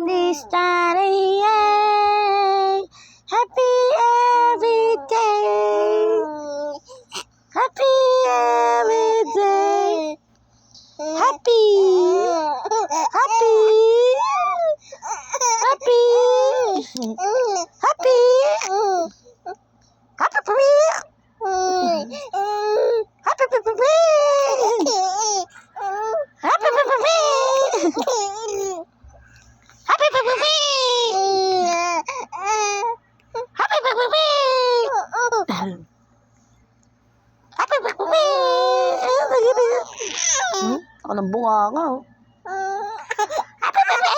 this Saturday. Happy every day. Happy every day. Happy. Happy. Happy. Happy. Happy for me. Happy for me. Happy for me. Happy for me. Happy for me. Happy for me. Ako ng bunga nga. Happy for me.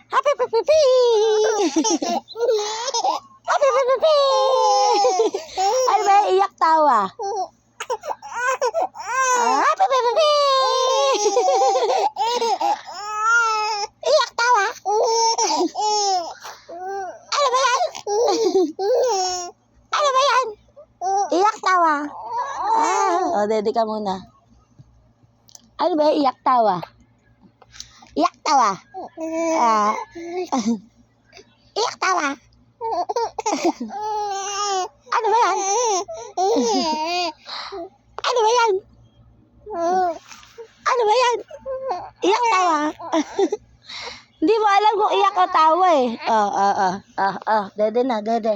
Happy for me. Happy for me. Ano ba? Iyak tawa. Happy for me. Iyak tawa. Ano ba yan? Ano ba yan? Iyak tawa. O, dede ka muna. Ano ba? Iyak tawa. Iyak tawa. Iyak tawa. Ano ba yan? Ano ba yan? Ano ba yan? Iyak tawa. Hindi mo alam kung iyak o tawa eh. Dede na, dede.